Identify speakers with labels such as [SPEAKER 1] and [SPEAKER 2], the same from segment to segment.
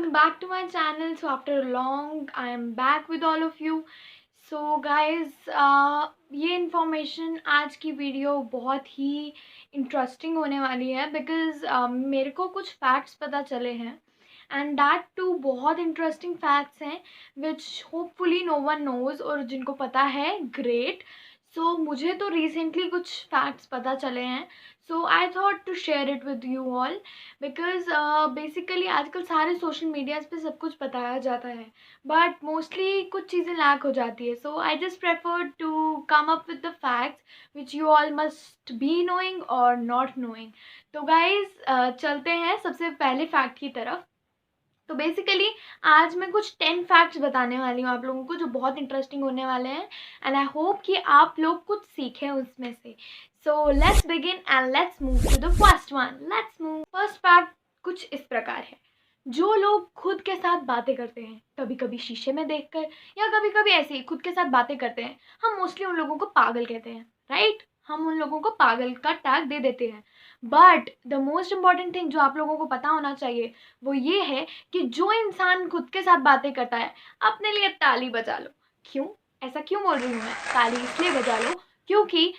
[SPEAKER 1] welcome back to my channel. So after long I am back with all of you. So guys, ये information आज की video बहुत ही interesting होने वाली है बिकॉज़ मेरे को कुछ फैक्ट्स पता चले हैं एंड दैट टू बहुत इंटरेस्टिंग फैक्ट्स हैं विच होपफुली नो वन नोज़, और जिनको पता है ग्रेट. सो मुझे तो रिसेंटली कुछ फैक्ट्स पता चले हैं, so I thought to share it with you all because basically आजकल सारे सोशल मीडियाज़ पे सब कुछ बताया जाता है बट मोस्टली कुछ चीज़ें लैक हो जाती है. So I just prefer to come up with the facts which you all must be knowing और नॉट नोइंग. तो गाइज चलते हैं सबसे पहले फैक्ट की तरफ. तो बेसिकली आज मैं कुछ 10 फैक्ट्स बताने वाली हूँ आप लोगों को जो बहुत इंटरेस्टिंग होने वाले हैं एंड आई होप कि आप लोग कुछ सीखें उसमें से. So let's begin and let's move to the first one. Let's move. First fact कुछ इस प्रकार है. जो लोग खुद के साथ बातें करते हैं, कभी कभी शीशे में देखकर या कभी कभी ऐसे ही खुद के साथ बातें करते हैं, हम मोस्टली उन लोगों को पागल कहते हैं, राइट? हम उन लोगों को पागल का टैग दे देते हैं. But the most important thing जो आप लोगों को पता होना चाहिए वो ये है कि जो इंसान खुद के साथ बातें करता है, अपने लिए ताली बजा लो. क्यों? ऐसा क्यों बोल रही हूँ मैं? ताली इसलिए बजा लो क्योंकि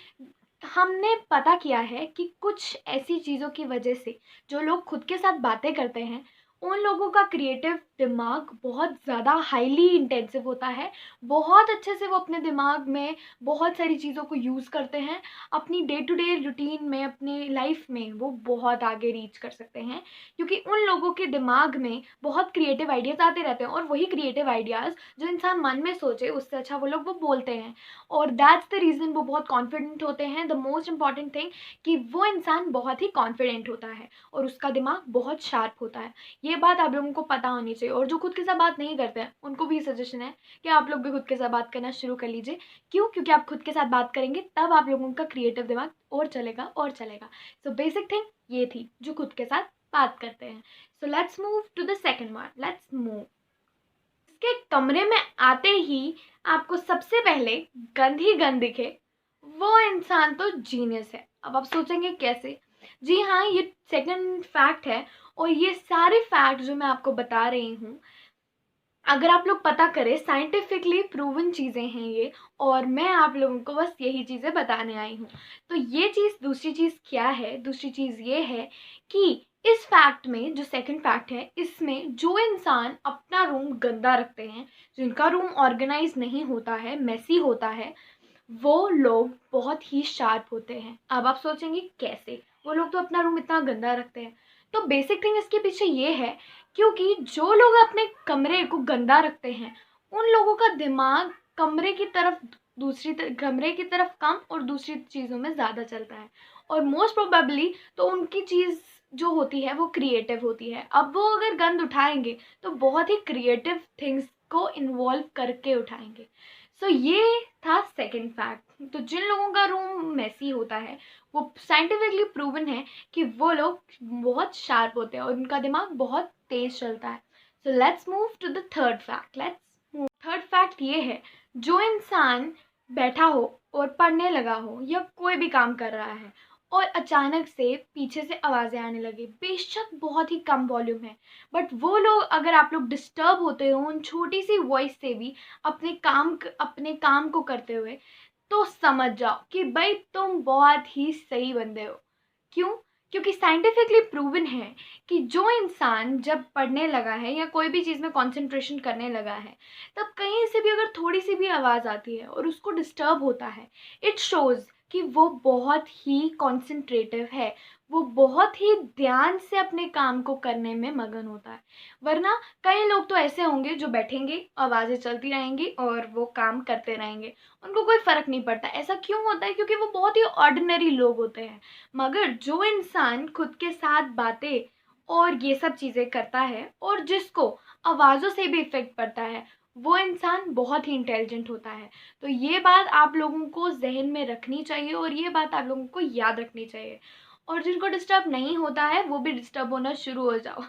[SPEAKER 1] हमने पता किया है कि कुछ ऐसी चीज़ों की वजह से जो लोग खुद के साथ बातें करते हैं उन लोगों का क्रिएटिव दिमाग बहुत ज़्यादा हाईली इंटेंसिव होता है. बहुत अच्छे से वो अपने दिमाग में बहुत सारी चीज़ों को यूज़ करते हैं. अपनी डे टू डे रूटीन में, अपनी लाइफ में वो बहुत आगे रीच कर सकते हैं क्योंकि उन लोगों के दिमाग में बहुत क्रिएटिव आइडियाज़ आते रहते हैं और वही क्रिएटिव आइडियाज़ जो इंसान मन में सोचे उससे अच्छा वो लोग वो बोलते हैं और दैट्स द रीज़न वो बहुत कॉन्फिडेंट होते हैं. द मोस्ट इम्पॉर्टेंट थिंग कि वो इंसान बहुत ही कॉन्फिडेंट होता है और उसका दिमाग बहुत शार्प होता है. ये बात आप लोगों को पता होनी चाहिए. और जो खुद के साथ बात नहीं करते हैं उनको भी सजेशन है कि आप लोग भी खुद के साथ बात करना शुरू कर लीजिए. क्यों? क्योंकि आप खुद के साथ बात करेंगे तब आप लोगों का क्रिएटिव दिमाग और चलेगा और चलेगा. सो बेसिक थिंग ये थी जो खुद के साथ बात करते हैं. So let's move to the second one. Let's move. इसके कमरे में आते ही आपको सबसे पहले गंद ही गंद दिखे, वो इंसान तो जीनियस है. अब आप सोचेंगे कैसे? जी हाँ, ये सेकंड फैक्ट है और ये सारे फैक्ट जो मैं आपको बता रही हूँ अगर आप लोग पता करें साइंटिफिकली प्रूवन चीज़ें हैं ये, और मैं आप लोगों को बस यही चीज़ें बताने आई हूँ. तो ये चीज़, दूसरी चीज़ क्या है? दूसरी चीज़ ये है कि इस फैक्ट में, जो सेकंड फैक्ट है, इसमें जो इंसान अपना रूम गंदा रखते हैं, जिनका रूम ऑर्गेनाइज नहीं होता है, मेसी होता है, वो लोग बहुत ही शार्प होते हैं. अब आप सोचेंगे कैसे? वो लोग तो अपना रूम इतना गंदा रखते हैं. तो बेसिक थिंग इसके पीछे ये है क्योंकि जो लोग अपने कमरे को गंदा रखते हैं उन लोगों का दिमाग कमरे की तरफ, कमरे की तरफ कम और दूसरी चीज़ों में ज़्यादा चलता है और मोस्ट प्रोबेबली तो उनकी चीज़ जो होती है वो क्रिएटिव होती है. अब वो अगर गंद उठाएंगे तो बहुत ही क्रिएटिव थिंग्स को इन्वॉल्व करके उठाएंगे. सो ये था सेकंड फैक्ट. तो जिन लोगों का रूम मेसी होता है वो साइंटिफिकली प्रूवन है कि वो लोग बहुत शार्प होते हैं और उनका दिमाग बहुत तेज चलता है. So let's move to the third fact. Third fact ये है, जो इंसान बैठा हो और पढ़ने लगा हो या कोई भी काम कर रहा है और अचानक से पीछे से आवाज़ें आने लगे, बेशक बहुत ही कम वॉल्यूम है, बट वो लोग, अगर आप लोग डिस्टर्ब होते हो उन छोटी सी वॉइस से भी अपने काम को करते हुए, तो समझ जाओ कि भाई तुम बहुत ही सही बंदे हो. क्यों? क्योंकि साइंटिफिकली प्रूवन है कि जो इंसान जब पढ़ने लगा है या कोई भी चीज़ में कंसंट्रेशन करने लगा है, तब कहीं से भी अगर थोड़ी सी भी आवाज़ आती है और उसको डिस्टर्ब होता है, इट शोज़ कि वो बहुत ही कॉन्सेंट्रेटिव है, वो बहुत ही ध्यान से अपने काम को करने में मगन होता है. वरना कई लोग तो ऐसे होंगे जो बैठेंगे, आवाज़ें चलती रहेंगी और वो काम करते रहेंगे, उनको कोई फ़र्क नहीं पड़ता. ऐसा क्यों होता है? क्योंकि वो बहुत ही ऑर्डिनरी लोग होते हैं. मगर जो इंसान खुद के साथ बातें और ये सब चीज़ें करता है और जिसको आवाज़ों से भी इफ़ेक्ट पड़ता है, वो इंसान बहुत ही इंटेलिजेंट होता है. तो ये बात आप लोगों को ज़हन में रखनी चाहिए और ये बात आप लोगों को याद रखनी चाहिए. और जिनको डिस्टर्ब नहीं होता है वो भी डिस्टर्ब होना शुरू हो जाओ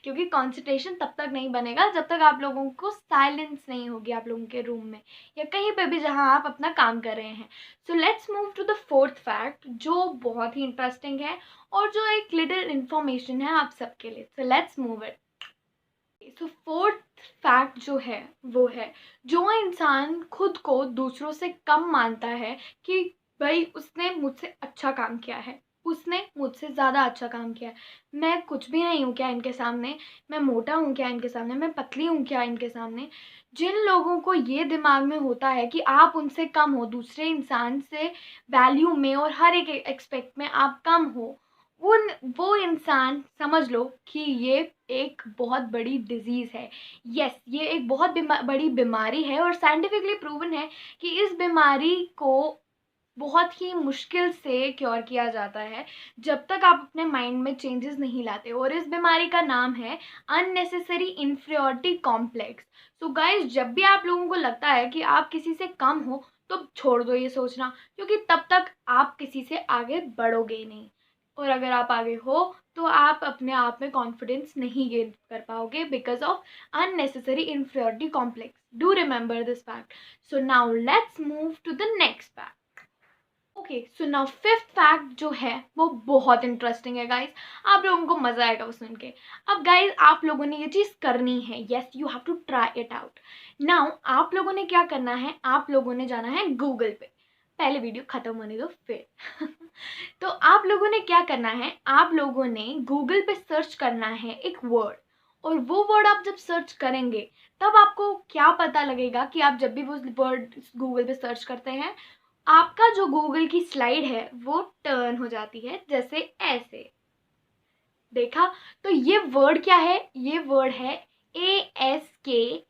[SPEAKER 1] क्योंकि कंसंट्रेशन तब तक नहीं बनेगा जब तक आप लोगों को साइलेंस नहीं होगी आप लोगों के रूम में या कहीं पे भी जहाँ आप अपना काम कर रहे हैं. So let's move to the fourth fact जो बहुत ही इंटरेस्टिंग है और जो एक लिटिल इन्फॉर्मेशन है आप सबके लिए. सो let's move it. So fact जो है वो है, जो इंसान खुद को दूसरों से कम मानता है कि भाई उसने मुझसे अच्छा काम किया है, उसने मुझसे ज़्यादा अच्छा काम किया है, मैं कुछ भी नहीं हूँ क्या इनके सामने, मैं मोटा हूँ क्या इनके सामने, मैं पतली हूँ क्या इनके सामने। जिन लोगों को ये दिमाग में होता है कि आप उनसे कम हो, दूसरे इंसान से वैल्यू में और हर एक एक्सपेक्ट में आप कम हो, उन वो इंसान समझ लो कि ये एक बहुत बड़ी डिजीज़ है। यस, ये एक बहुत बड़ी बीमारी है और साइंटिफिकली प्रूवन है कि इस बीमारी को बहुत ही मुश्किल से क्योर किया जाता है जब तक आप अपने माइंड में चेंजेस नहीं लाते, और इस बीमारी का नाम है unnecessary inferiority complex. So guys, जब भी आप लोगों को लगता है कि आप किसी से कम हो तो छोड़ दो ये सोचना, क्योंकि तब तक आप किसी से आगे बढ़ोगे ही नहीं। और अगर आप आगे हो तो आप अपने आप में कॉन्फिडेंस नहीं गेन कर पाओगे because of unnecessary inferiority complex. Do remember this fact. So now let's move to the next fact. Okay, so now fifth fact जो है वो बहुत इंटरेस्टिंग है गाइस, आप लोगों को मजा आएगा वो सुन के। अब गाइस, आप लोगों ने ये चीज़ करनी है, yes you have to try it out. Now आप लोगों ने क्या करना है, आप लोगों ने जाना है गूगल पे, पहले वीडियो खत्म होने दो फिर तो आप लोगों ने क्या करना है, आप लोगों ने गूगल पे सर्च करना है एक वर्ड, और वो वर्ड आप जब सर्च करेंगे तब आपको क्या पता लगेगा कि आप जब भी वो वर्ड गूगल पे सर्च करते हैं, आपका जो गूगल की स्लाइड है वो टर्न हो जाती है जैसे ऐसे। देखा? तो ये वर्ड क्या है, ये वर्ड है ASKEW,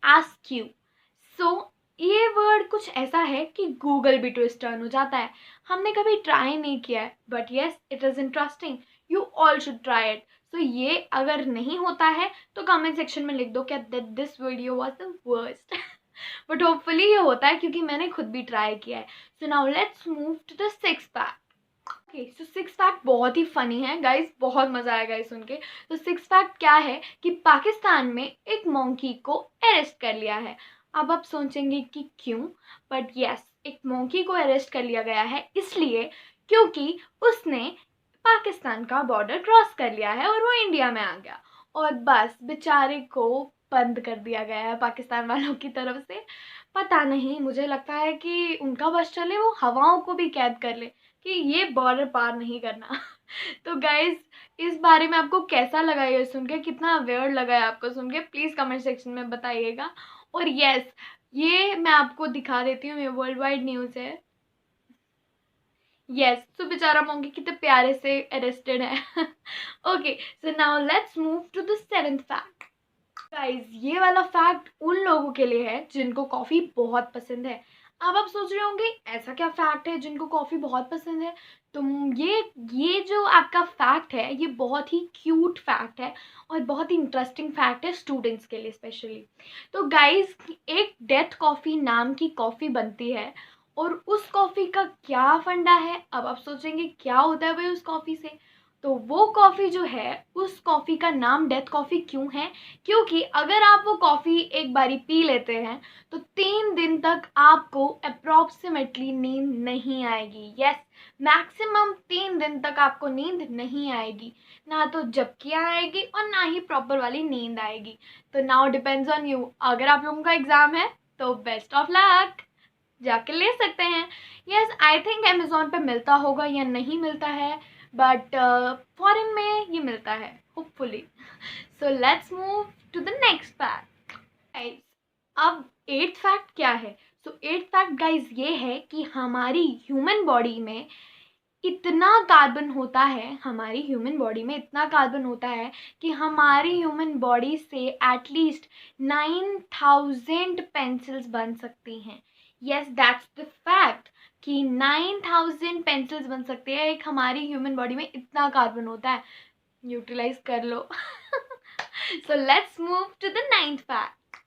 [SPEAKER 1] आस्क यू। सो ये वर्ड कुछ ऐसा है कि गूगल भी ट्विस्ट टर्न हो जाता है। हमने कभी ट्राई नहीं किया है but yes it is interesting, you all should try it. So ये अगर नहीं होता है तो कमेंट सेक्शन में लिख दो क्या this video was the worst but hopefully ये होता है क्योंकि मैंने खुद भी ट्राई किया है। So now let's move to the six fact. Okay, so six fact बहुत ही फनी है गाइस, बहुत मजा आएगा सुन के। तो सिक्स फैक्ट क्या है कि पाकिस्तान में एक मंकी को अरेस्ट कर लिया है। अब आप सोचेंगे कि क्यों, बट यस, एक मंकी को अरेस्ट कर लिया गया है इसलिए क्योंकि उसने पाकिस्तान का बॉर्डर क्रॉस कर लिया है और वो इंडिया में आ गया, और बस बेचारे को बंद कर दिया गया है पाकिस्तान वालों की तरफ से। पता नहीं, मुझे लगता है कि उनका बस चले वो हवाओं को भी कैद कर ले कि ये बॉर्डर पार नहीं करना तो गाइज, इस बारे में आपको कैसा लगा ये सुन के, कितना वेयर्ड लगा है आपको सुन के, प्लीज़ कमेंट सेक्शन में बताइएगा। और यस, ये मैं आपको दिखा देती हूँ, ये वर्ल्ड वाइड न्यूज़ है। यस, तो बेचारा मोंगी कितने प्यारे से अरेस्टेड है okay, so now let's move to the seventh fact. Guys, ये वाला फैक्ट उन लोगों के लिए है जिनको कॉफ़ी बहुत पसंद है। अब आप सोच रहे होंगे ऐसा क्या फैक्ट है जिनको कॉफ़ी बहुत पसंद है। तो ये जो आपका फैक्ट है ये बहुत ही क्यूट फैक्ट है और बहुत ही इंटरेस्टिंग फैक्ट है स्टूडेंट्स के लिए स्पेशली। तो गाइज, एक डेथ कॉफ़ी नाम की कॉफ़ी बनती है, और उस कॉफ़ी का क्या फंडा है। अब आप सोचेंगे क्या होता है भाई उस कॉफ़ी से। तो वो कॉफ़ी जो है, उस कॉफ़ी का नाम डेथ कॉफ़ी क्यों है, क्योंकि अगर आप वो कॉफ़ी एक बारी पी लेते हैं तो 3 दिन तक आपको अप्रॉक्सीमेटली नींद नहीं आएगी। यस, मैक्सिमम 3 दिन तक आपको नींद नहीं आएगी, ना तो झपकियाँ आएगी और ना ही प्रॉपर वाली नींद आएगी। तो नाउ डिपेंड्स ऑन यू, अगर आप लोगों का एग्ज़ाम है तो बेस्ट ऑफ लक, जाके ले सकते हैं। यस, आई थिंक अमेज़ोन पे मिलता होगा या नहीं मिलता है, बट फॉरेन में ये मिलता है hopefully. So let's move to the next fact. अब एट्थ फैक्ट क्या है। सो एट्थ फैक्ट गाइज ये है कि हमारी ह्यूमन बॉडी में इतना कार्बन होता है, हमारी ह्यूमन बॉडी में इतना कार्बन होता है कि हमारी ह्यूमन बॉडी से एटलीस्ट 9000 पेंसिल्स बन सकती हैं। यस, दैट्स द फैक्ट कि 9000 पेंसिल्स बन सकती है एक हमारी ह्यूमन बॉडी में, इतना कार्बन होता है, यूटिलाइज कर लो so let's move to the ninth fact.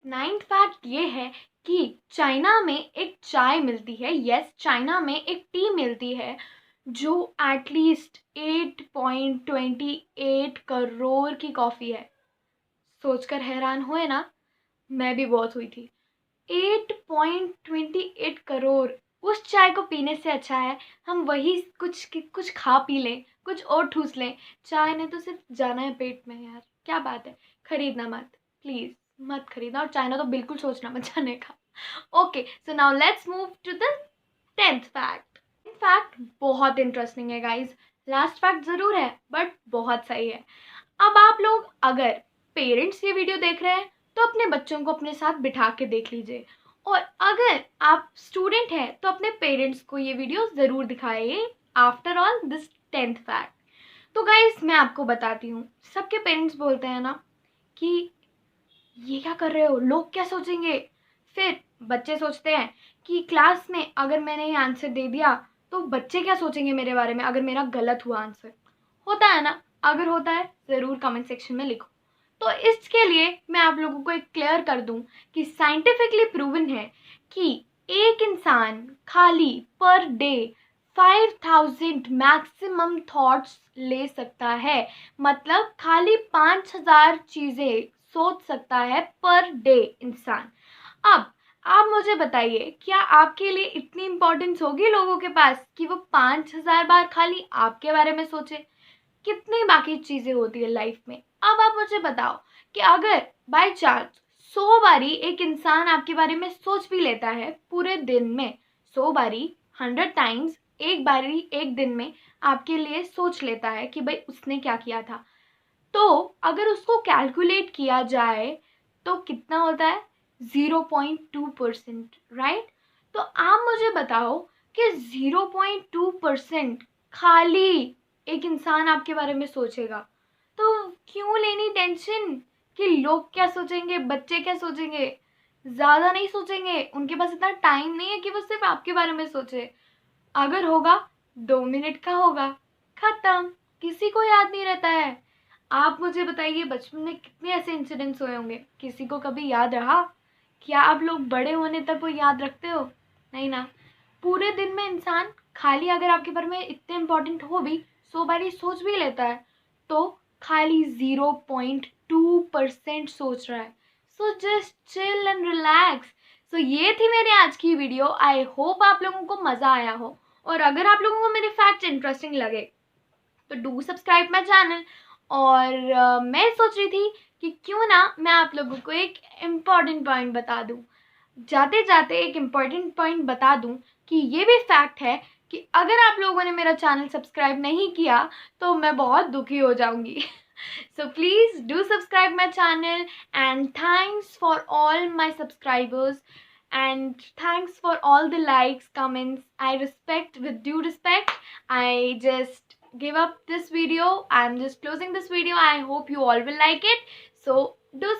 [SPEAKER 1] Ninth fact ये है कि चाइना में एक चाय मिलती है, यस चाइना में एक टी मिलती है जो एटलीस्ट 8.28 करोड़ की कॉफ़ी है। सोचकर हैरान हुए ना, मैं भी बहुत हुई थी। 8.28 करोड़, उस चाय को पीने से अच्छा है हम वही कुछ खा पी लें, कुछ और ठूस लें। चाय ने तो सिर्फ जाना है पेट में यार, क्या बात है, खरीदना मत। प्लीज़ मत खरीदना, और चाइना तो बिल्कुल सोचना मत जाने का। Okay, so now let's move to the 10th fact. Fact बहुत इंटरेस्टिंग है गाइज, लास्ट फैक्ट ज़रूर है बट बहुत सही है। अब आप लोग अगर पेरेंट्स ये वीडियो देख रहे हैं तो अपने बच्चों को अपने साथ बिठा के देख लीजिए, और अगर आप स्टूडेंट हैं तो अपने पेरेंट्स को ये वीडियो ज़रूर दिखाइए। After all this 10th fact. तो गाइस मैं आपको बताती हूँ, सबके पेरेंट्स बोलते हैं ना कि ये क्या कर रहे हो, लोग क्या सोचेंगे। फिर बच्चे सोचते हैं कि क्लास में अगर मैंने ये आंसर दे दिया तो बच्चे क्या सोचेंगे मेरे बारे में अगर मेरा गलत हुआ आंसर। होता है ना, अगर होता है ज़रूर कमेंट सेक्शन में लिखो। तो इसके लिए मैं आप लोगों को एक क्लियर कर दूं कि साइंटिफिकली प्रूवन है कि एक इंसान खाली पर डे 5000 मैक्सिमम थॉट्स ले सकता है। मतलब खाली 5000 चीज़ें सोच सकता है पर डे इंसान। अब आप मुझे बताइए, क्या आपके लिए इतनी इंपॉर्टेंस होगी लोगों के पास कि वो 5000 बार खाली आपके बारे में सोचे। कितनी बाकी चीज़ें होती है लाइफ में। अब आप मुझे बताओ कि अगर बाय चांस 100 बारी एक इंसान आपके बारे में सोच भी लेता है पूरे दिन में, 100 बारी 100 टाइम्स एक बारी एक दिन में आपके लिए सोच लेता है कि भाई उसने क्या किया था, तो अगर उसको कैलकुलेट किया जाए तो कितना होता है, 0.2%, राइट। तो आप मुझे बताओ कि 0.2% खाली एक इंसान आपके बारे में सोचेगा, तो क्यों लेनी टेंशन कि लोग क्या सोचेंगे, बच्चे क्या सोचेंगे। ज़्यादा नहीं सोचेंगे, उनके पास इतना टाइम नहीं है कि वो सिर्फ आपके बारे में सोचे। अगर होगा 2 मिनट का होगा, खत्म, किसी को याद नहीं रहता है। आप मुझे बताइए बचपन में कितने ऐसे इंसिडेंट्स हुए होंगे, किसी को कभी याद रहा। क्या आप लोग बड़े होने तक वो याद रखते हो, नहीं ना। पूरे दिन में इंसान खाली अगर आपके बारे में इतने इम्पोर्टेंट हो भी 100 बारी सोच भी लेता है तो खाली 0.2% सोच रहा है। So just chill and relax. So ये थी मेरी आज की वीडियो। आई होप आप लोगों को मज़ा आया हो, और अगर आप लोगों को मेरे फैक्ट्स इंटरेस्टिंग लगे तो डू सब्सक्राइब माई चैनल। और मैं सोच रही थी कि क्यों ना मैं आप लोगों को एक इम्पॉर्टेंट पॉइंट बता दूं, जाते जाते एक इम्पॉर्टेंट पॉइंट बता दूं कि ये भी फैक्ट है कि अगर आप लोगों ने मेरा चैनल सब्सक्राइब नहीं किया तो मैं बहुत दुखी हो जाऊंगी। So please do subscribe my channel, and thanks for all my subscribers, and thanks for all the likes, comments. I respect, with due respect, I just give up this video. I'm just closing this video. I hope you all will like it. So do